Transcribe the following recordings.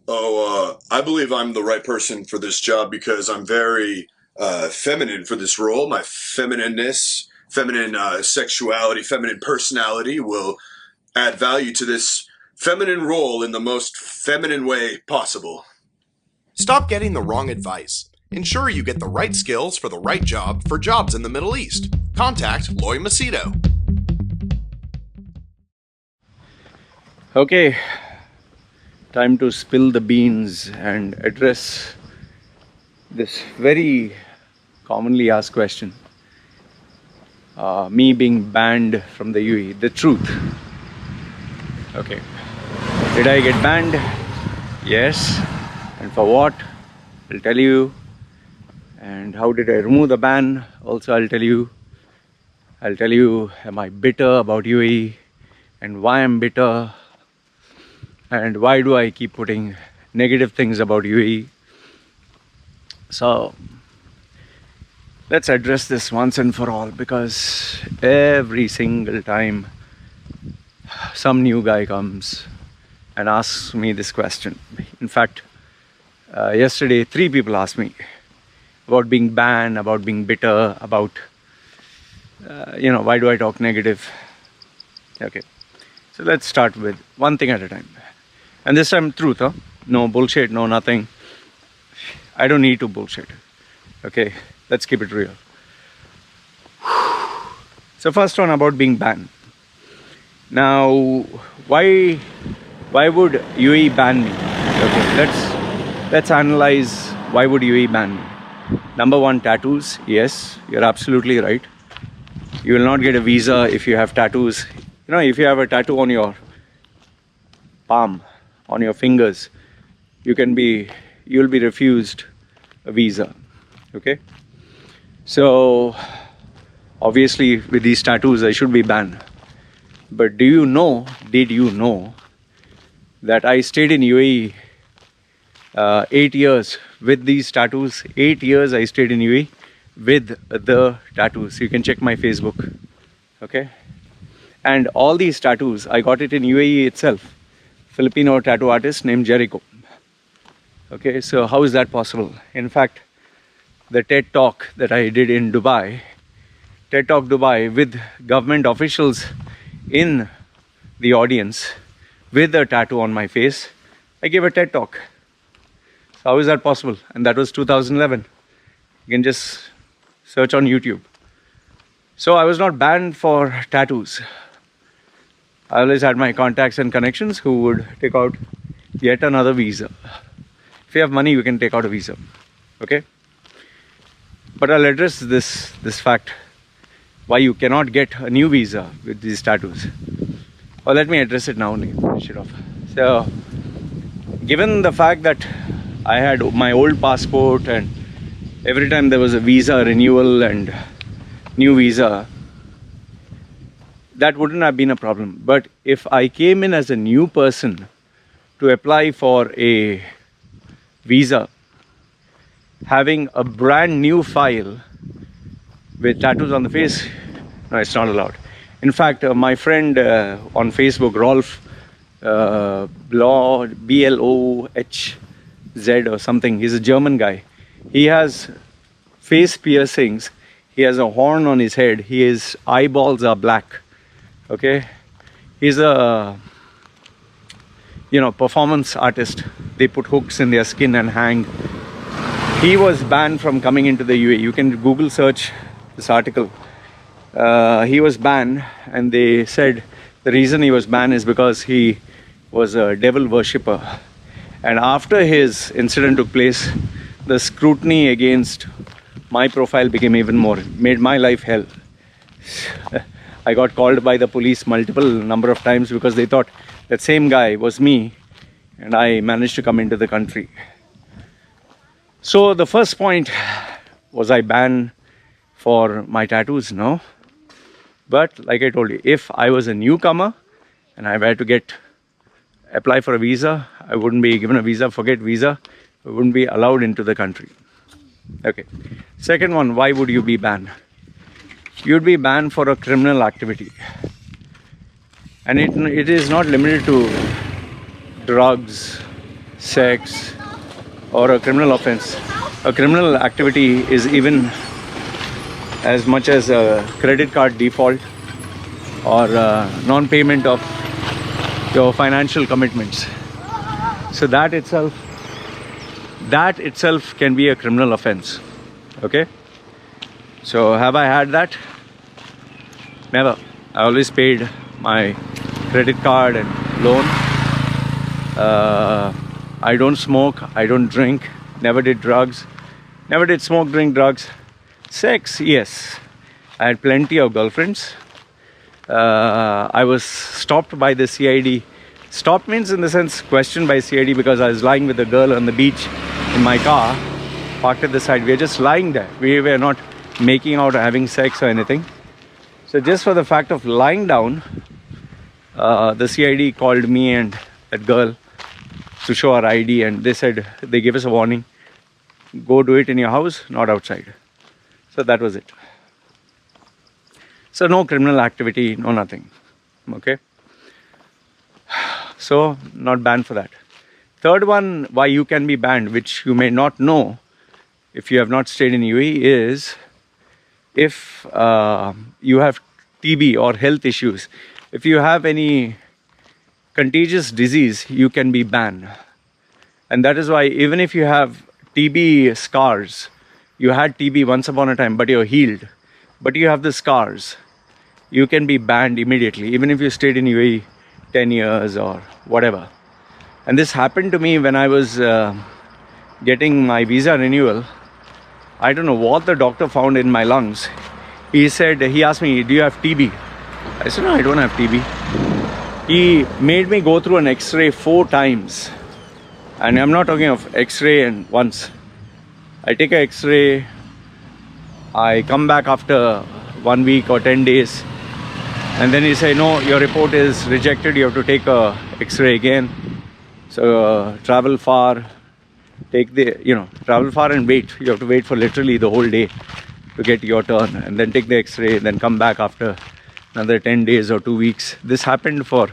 I believe I'm the right person for this job because I'm very feminine for this role. My feminineness, feminine sexuality, feminine personality will add value to this feminine role in the most feminine way possible. Stop getting the wrong advice. Ensure you get the right skills for the right job for jobs in the Middle East. Contact Loy Machedo. Okay, time to spill the beans and address this very commonly asked question. Me being banned from the UAE, the truth. Okay, did I get banned? Yes. And for what? I'll tell you. And how did I remove the ban? Also, I'll tell you. I'll tell you, am I bitter about UAE and why I'm bitter and why do I keep putting negative things about UAE. So let's address this once and for all, because every single time some new guy comes and asks me this question. In fact, yesterday 3 people asked me about being banned, about being bitter, about why do I talk negative. Okay, so let's start with one thing at a time, and this time truth, huh? No bullshit, no nothing. I don't need to bullshit. Okay, let's keep it real. So first one, about being banned. Now, why would UAE ban me? Okay, let's analyze why would UAE ban me. Number one, tattoos. Yes, you're absolutely right. You will not get a visa if you have tattoos. If you have a tattoo on your palm, on your fingers, you'll be refused a visa. Okay, so obviously with these tattoos I should be banned. But did you know that I stayed in UAE 8 years with these tattoos? 8 years I stayed in UAE with the tattoos. You can check my Facebook. Okay, and all these tattoos I got it in UAE itself. Filipino tattoo artist named Jericho. Okay, so how is that possible? In fact, the TED talk that I did in Dubai, TED Talk Dubai, with government officials in the audience with a tattoo on my face, I gave a TED talk. So how is that possible? And that was 2011. You can just search on YouTube. So I was not banned for tattoos. I always had my contacts and connections who would take out yet another visa. If you have money, you can take out a visa. Okay? But I'll address this fact, why you cannot get a new visa with these tattoos. Well, let me address it now only. Finish it off. So, given the fact that I had my old passport and every time there was a visa renewal and new visa, that wouldn't have been a problem. But if I came in as a new person to apply for a visa, having a brand new file with tattoos on the face, no, it's not allowed. In fact, my friend on Facebook, Rolf, Blohz or something, he's a German guy. He has face piercings. He has a horn on his head. His eyeballs are black. Okay, he's a performance artist. They put hooks in their skin and hang. He was banned from coming into the UAE. You can Google search this article. He was banned, and they said the reason he was banned is because he was a devil worshipper. And after his incident took place, the scrutiny against my profile became even more. It made my life hell. I got called by the police multiple number of times because they thought that same guy was me, and I managed to come into the country. So the first point, was I banned for my tattoos? No. But like I told you, if I was a newcomer and I were to apply for a visa, I wouldn't be given a visa. Forget visa, I wouldn't be allowed into the country. Okay. Second one, why would you be banned? You'd be banned for a criminal activity. And it is not limited to drugs, sex, or a criminal offense. A criminal activity is even as much as a credit card default or non-payment of your financial commitments. So that itself can be a criminal offense. Okay? So have I had that? Never. I always paid my credit card and loan. I don't smoke, I don't drink, never did drugs, never did smoke, drink, drugs. Sex, yes. I had plenty of girlfriends. I was stopped by the CID. Stopped means in the sense questioned by CID because I was lying with a girl on the beach in my car, parked at the side. We were just lying there. We were not making out or having sex or anything. So just for the fact of lying down, the CID called me and that girl to show our ID, and they said, they gave us a warning. Go do it in your house, not outside. So that was it. So no criminal activity, no nothing. Okay. So not banned for that. Third one, why you can be banned, which you may not know if you have not stayed in UAE, is if you have TB or health issues. If you have any contagious disease, you can be banned. And that is why even if you have TB scars, you had TB once upon a time, but you're healed, but you have the scars, you can be banned immediately, even if you stayed in UAE 10 years or whatever. And this happened to me when I was getting my visa renewal. I don't know what the doctor found in my lungs. He asked me, do you have TB? I said, no, I don't have TB. He made me go through an X-ray 4 times. And I'm not talking of X-ray and once. I take an X-ray, I come back after 1 week or 10 days, and then he say, no, your report is rejected, you have to take a X-ray again. So travel far, travel far and wait. You have to wait for literally the whole day to get your turn, and then take the X-ray, then come back after another 10 days or 2 weeks. This happened for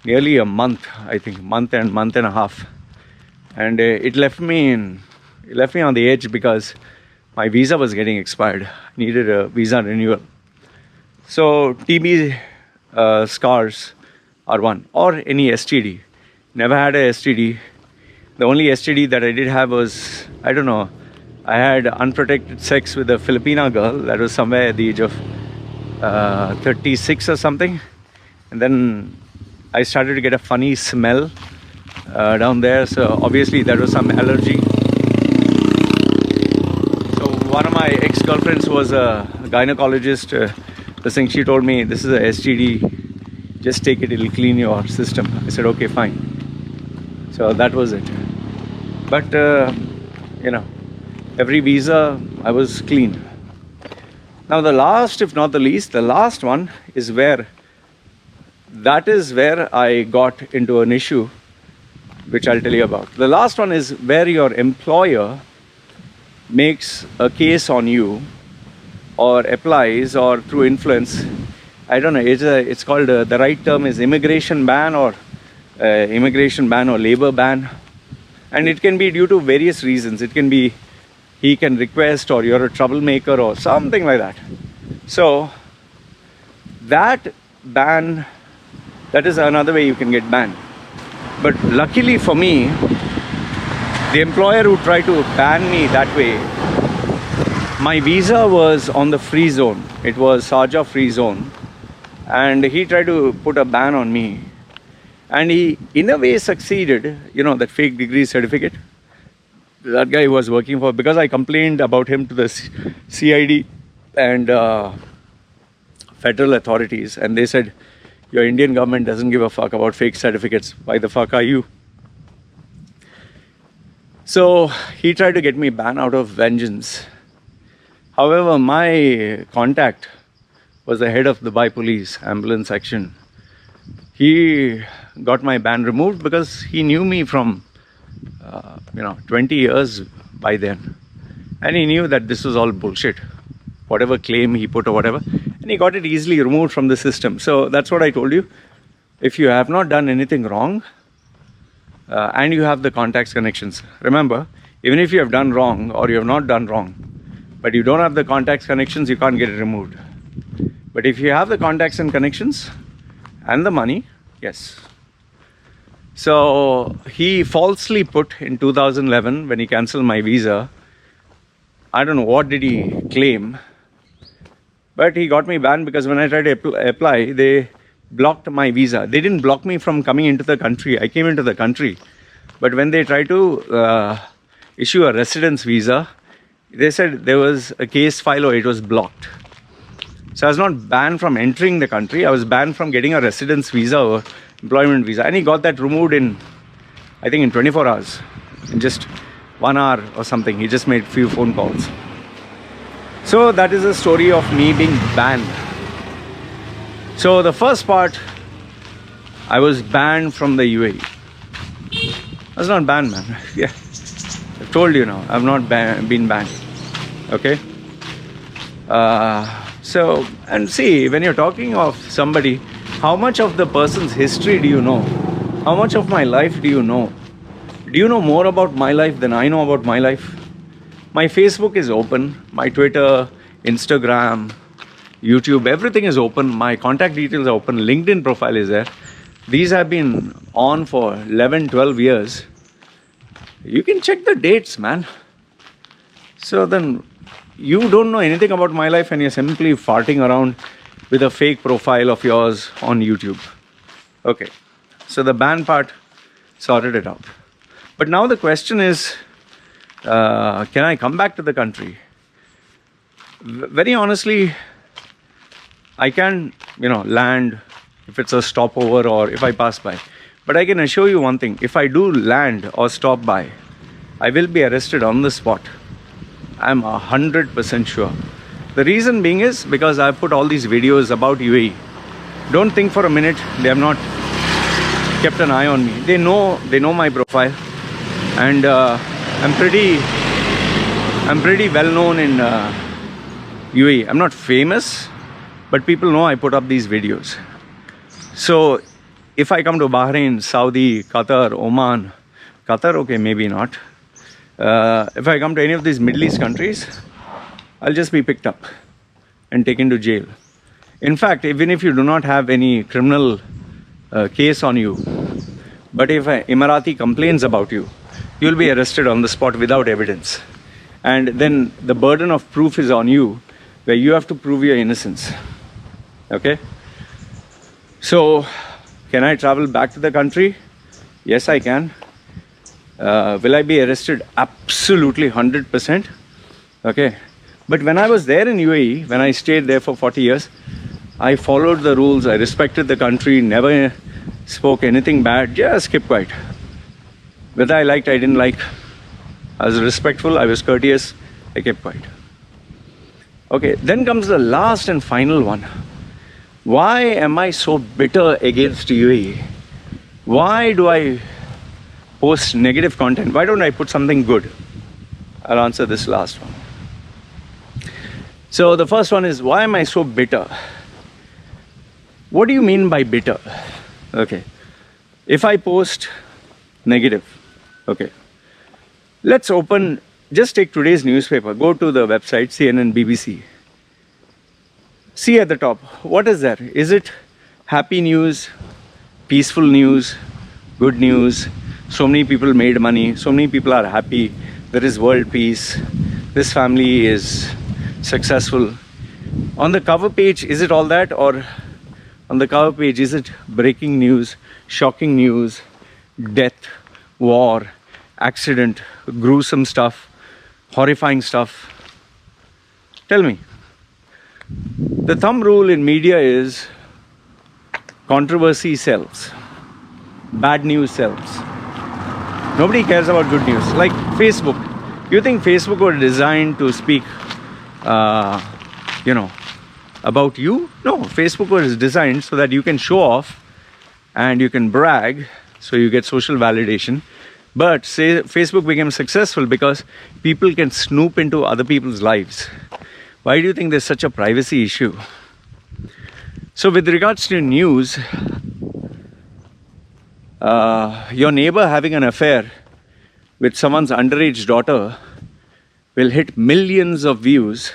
nearly a month, I think, month and a half. And it left me on the edge because my visa was getting expired. I needed a visa renewal. So TB scars are one, or any STD. Never had a STD. The only STD that I did have was, I don't know, I had unprotected sex with a Filipina girl. That was somewhere at the age of 36 or something. And then I started to get a funny smell down there. So obviously there was some allergy. So one of my ex-girlfriends was a gynecologist. The thing she told me, this is a STD, just take it, it'll clean your system. I said, okay, fine. So that was it. But every visa I was clean. Now the last, if not the least, the last one is where I got into an issue, which I'll tell you about. The last one is where your employer makes a case on you, or applies, or through influence. I don't know, it's called, the right term is immigration ban or labor ban. And it can be due to various reasons. It can be he can request, or you're a troublemaker, or something like that. So that ban, that is another way you can get banned. But luckily for me, the employer who tried to ban me that way, my visa was on the free zone. It was Sharjah free zone. And he tried to put a ban on me. And he, in a way, succeeded. That fake degree certificate that guy was working for, because I complained about him to the CID and federal authorities, and they said, your Indian government doesn't give a fuck about fake certificates. Why the fuck are you? So he tried to get me banned out of vengeance. However, my contact was the head of the Dubai Police ambulance section. He got my ban removed because he knew me from 20 years by then, and he knew that this was all bullshit, whatever claim he put or whatever, and he got it easily removed from the system. So that's what I told you. If you have not done anything wrong, and you have the contacts, connections. Remember, even if you have done wrong or you have not done wrong, but you don't have the contacts, connections, you can't get it removed. But if you have the contacts and connections and the money, yes. So he falsely put in 2011 when he cancelled my visa, I don't know what did he claim, but he got me banned because when I tried to apply, they blocked my visa. They didn't block me from coming into the country. I came into the country. But when they tried to issue a residence visa, they said there was a case file or it was blocked. So I was not banned from entering the country. I was banned from getting a residence visa or employment visa. And he got that removed in, I think, in 24 hours. In just 1 hour or something. He just made a few phone calls. So that is the story of me being banned. So the first part, I was banned from the UAE. I was not banned, man. Yeah, I've told you now, I've not been banned. Okay. So, and see, when you're talking of somebody, how much of the person's history do you know? How much of my life do you know? Do you know more about my life than I know about my life? My Facebook is open, my Twitter, Instagram, YouTube, everything is open. My contact details are open. LinkedIn profile is there. These have been on for 11, 12 years. You can check the dates, man. So then you don't know anything about my life and you're simply farting around with a fake profile of yours on YouTube. Okay. So the ban part sorted it out. But now the question is, can I come back to the country? Very honestly, I can, land if it's a stopover or if I pass by. But I can assure you one thing, if I do land or stop by, I will be arrested on the spot. I'm 100% sure. The reason being is because I've put all these videos about UAE. Don't think for a minute they have not kept an eye on me. They know my profile. And I'm pretty well known in UAE. I'm not famous, but people know I put up these videos. So if I come to Bahrain, Saudi, Qatar, Oman, Qatar, okay, maybe not. If I come to any of these Middle East countries, I'll just be picked up and taken to jail. In fact, even if you do not have any criminal case on you, but if an Emirati complains about you, you'll be arrested on the spot without evidence. And then the burden of proof is on you, where you have to prove your innocence. Okay? So, can I travel back to the country? Yes, I can. Will I be arrested? Absolutely 100%. Okay? But when I was there in UAE, when I stayed there for 40 years, I followed the rules, I respected the country, never spoke anything bad, just kept quiet. Whether I liked, I didn't like. I was respectful, I was courteous, I kept quiet. Okay, then comes the last and final one. Why am I so bitter against UAE? Why do I post negative content? Why don't I put something good? I'll answer this last one. So the first one is, why am I so bitter? What do you mean by bitter? Okay, if I post negative, okay, let's open, just take today's newspaper, go to the website, CNN, BBC. See at the top, what is there? Is it happy news, peaceful news, good news, so many people made money, so many people are happy, there is world peace, this family is successful? On the cover page, is it all that? Or on the cover page, is it breaking news, shocking news, death, war, accident, gruesome stuff, horrifying stuff? Tell me. The thumb rule in media is controversy sells, bad news sells. Nobody cares about good news. Like Facebook. You think Facebook was designed to speak, about you? No, Facebook was designed so that you can show off and you can brag, so you get social validation. But say Facebook became successful because people can snoop into other people's lives. Why do you think there's such a privacy issue? So with regards to news, your neighbor having an affair with someone's underage daughter will hit millions of views.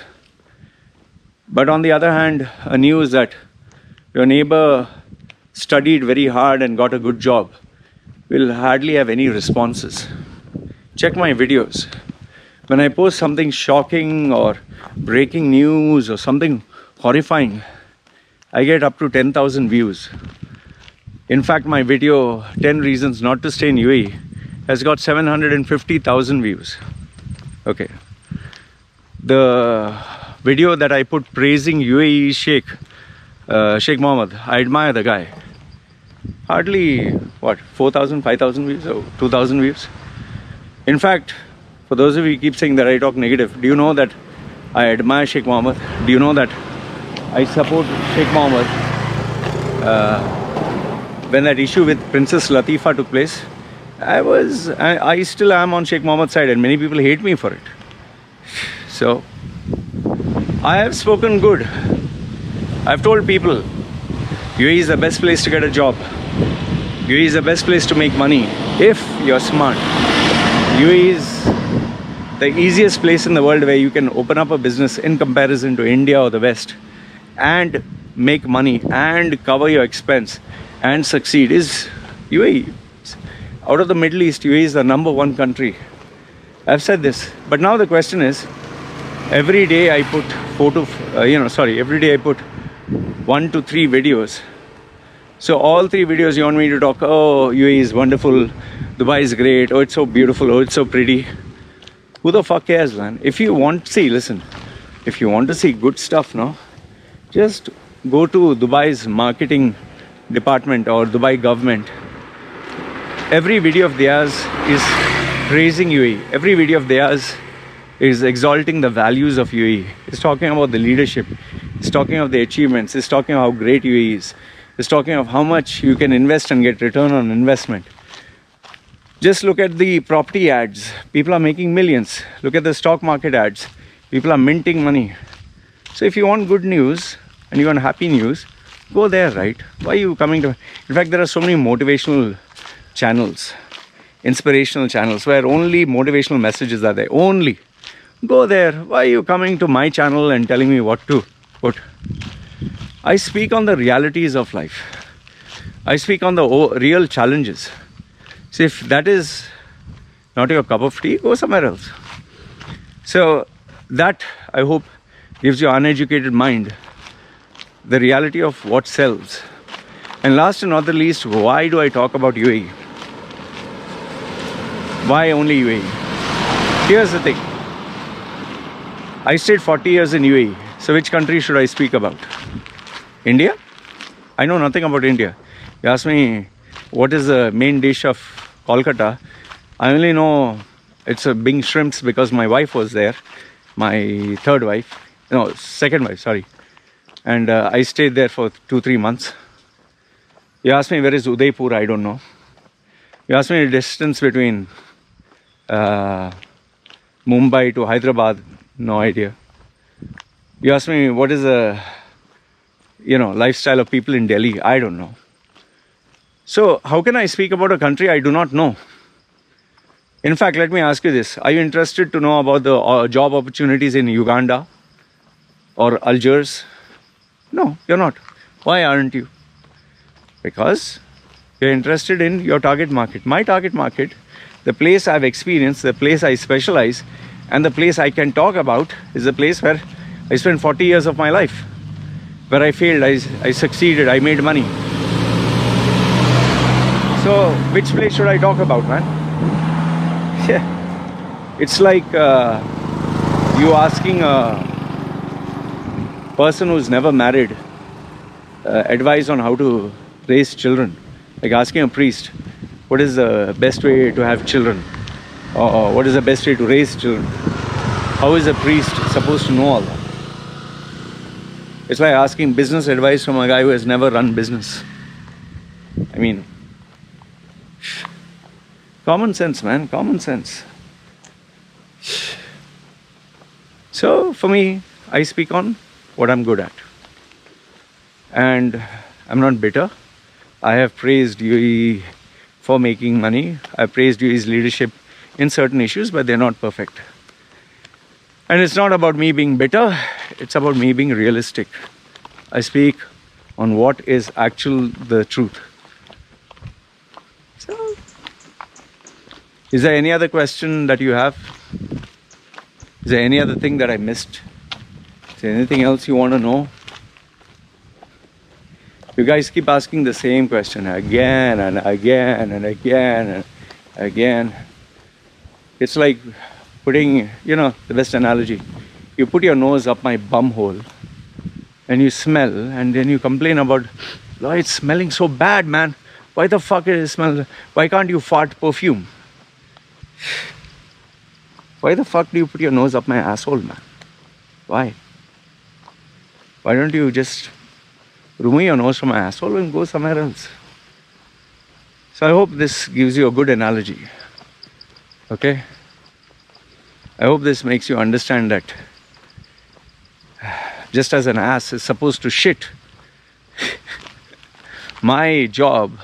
But on the other hand, a news that your neighbor studied very hard and got a good job will hardly have any responses. Check my videos. When I post something shocking or breaking news or something horrifying, I get up to 10,000 views. In fact, my video 10 Reasons Not to Stay in UAE has got 750,000 views. Okay. The video that I put praising UAE Sheikh Mohammed, I admire the guy. Hardly, 4,000, 5,000 views or 2,000 views. In fact, for those of you who keep saying that I talk negative, do you know that I admire Sheikh Mohammed? Do you know that I support Sheikh Mohammed? When that issue with Princess Latifa took place, I still am on Sheikh Mohammed's side, and many people hate me for it. So, I have spoken good. I've told people, UAE is the best place to get a job. UAE is the best place to make money if you're smart. UAE is the easiest place in the world where you can open up a business in comparison to India or the West and make money and cover your expense and succeed is UAE. Out of the Middle East, UAE is the #1 country. I've said this, but now the question is, every day I put every day I put 1 to 3 videos. So all 3 videos you want me to talk, oh, UAE is wonderful, Dubai is great, oh, it's so beautiful, oh, it's so pretty. Who the fuck cares, man? If you want to see good stuff, no, just go to Dubai's marketing department or Dubai government. Every video of theirs is praising UAE. Every video of theirs is exalting the values of UAE. It's talking about the leadership. It's talking of the achievements. It's talking of how great UAE is. It's talking of how much you can invest and get return on investment. Just look at the property ads. People are making millions. Look at the stock market ads. People are minting money. So if you want good news and you want happy news, go there, right? Why are you coming to... In fact, there are so many motivational channels, inspirational channels, where only motivational messages are there. Only. Go there. Why are you coming to my channel and telling me what to put? I speak on the realities of life. I speak on the real challenges. So if that is not your cup of tea, go somewhere else. So that, I hope, gives your uneducated mind the reality of what sells. And last and not the least, why do I talk about UAE? Why only UAE? Here's the thing. I stayed 40 years in UAE. So which country should I speak about? India? I know nothing about India. You ask me what is the main dish of Kolkata. I only know it's a Bing shrimps because my wife was there. My second wife, sorry. And I stayed there for 2-3 months. You ask me where is Udaipur, I don't know. You ask me the distance between Mumbai to Hyderabad, no idea. You ask me what is the lifestyle of people in Delhi, I don't know. So how can I speak about a country I do not know? In fact, let me ask you this. Are you interested to know about the job opportunities in Uganda or Algiers? No, you're not. Why aren't you? Because you're interested in your target market. My target market, the place I've experienced, the place I specialize, and the place I can talk about is the place where I spent 40 years of my life. Where I failed, I succeeded, I made money. So, which place should I talk about, man? Yeah. It's like you asking a person who's never married advice on how to raise children. Like asking a priest, what is the best way to have children? Or what is the best way to raise children? How is a priest supposed to know all that? It's like asking business advice from a guy who has never run business. I mean, common sense, man, common sense. So, for me, I speak on what I'm good at. And I'm not bitter. I have praised UAE for making money. I praised UAE's leadership in certain issues, but they're not perfect. And it's not about me being bitter, it's about me being realistic. I speak on what is the truth. So, is there any other question that you have? Is there any other thing that I missed? Is there anything else you want to know? You guys keep asking the same question again and again and again and again. It's like putting, the best analogy. You put your nose up my bum hole and you smell, and then you complain about, Loy, it's smelling so bad, man. Why the fuck is it smell? Why can't you fart perfume? Why the fuck do you put your nose up my asshole, man? Why? Why don't you just remove your nose from my asshole and go somewhere else? So I hope this gives you a good analogy. Okay? I hope this makes you understand that just as an ass is supposed to shit, my job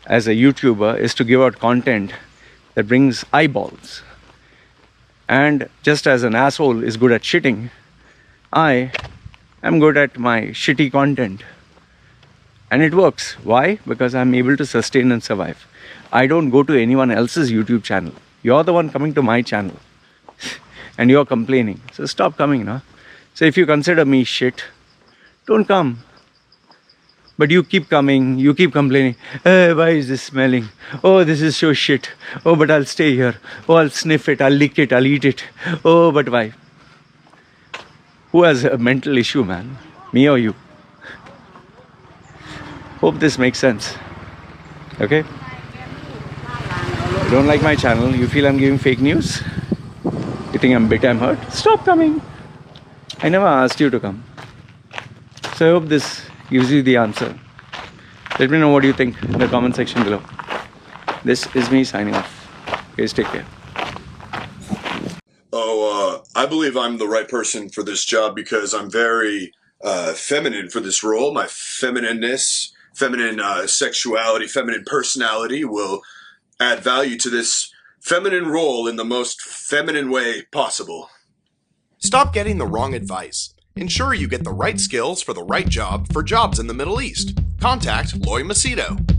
as a YouTuber is to give out content that brings eyeballs. And just as an asshole is good at shitting, I am good at my shitty content. And it works. Why? Because I'm able to sustain and survive. I don't go to anyone else's YouTube channel. You're the one coming to my channel. And you're complaining. So stop coming, no? So if you consider me shit, don't come. But you keep coming, you keep complaining. Why is this smelling? Oh, this is so shit. Oh, but I'll stay here. Oh, I'll sniff it, I'll lick it, I'll eat it. Oh, but why? Who has a mental issue, man? Me or you? Hope this makes sense. Okay? You don't like my channel? You feel I'm giving fake news? You think I'm bitter, I'm hurt? Stop coming. I never asked you to come. So I hope this gives you the answer. Let me know what you think in the comment section below. This is me signing off. Guys, take care. I believe I'm the right person for this job because I'm very feminine for this role. My feminineness, feminine sexuality, feminine personality will add value to this feminine role in the most feminine way possible. Stop getting the wrong advice. Ensure you get the right skills for the right job for jobs in the Middle East. Contact Loy Machedo.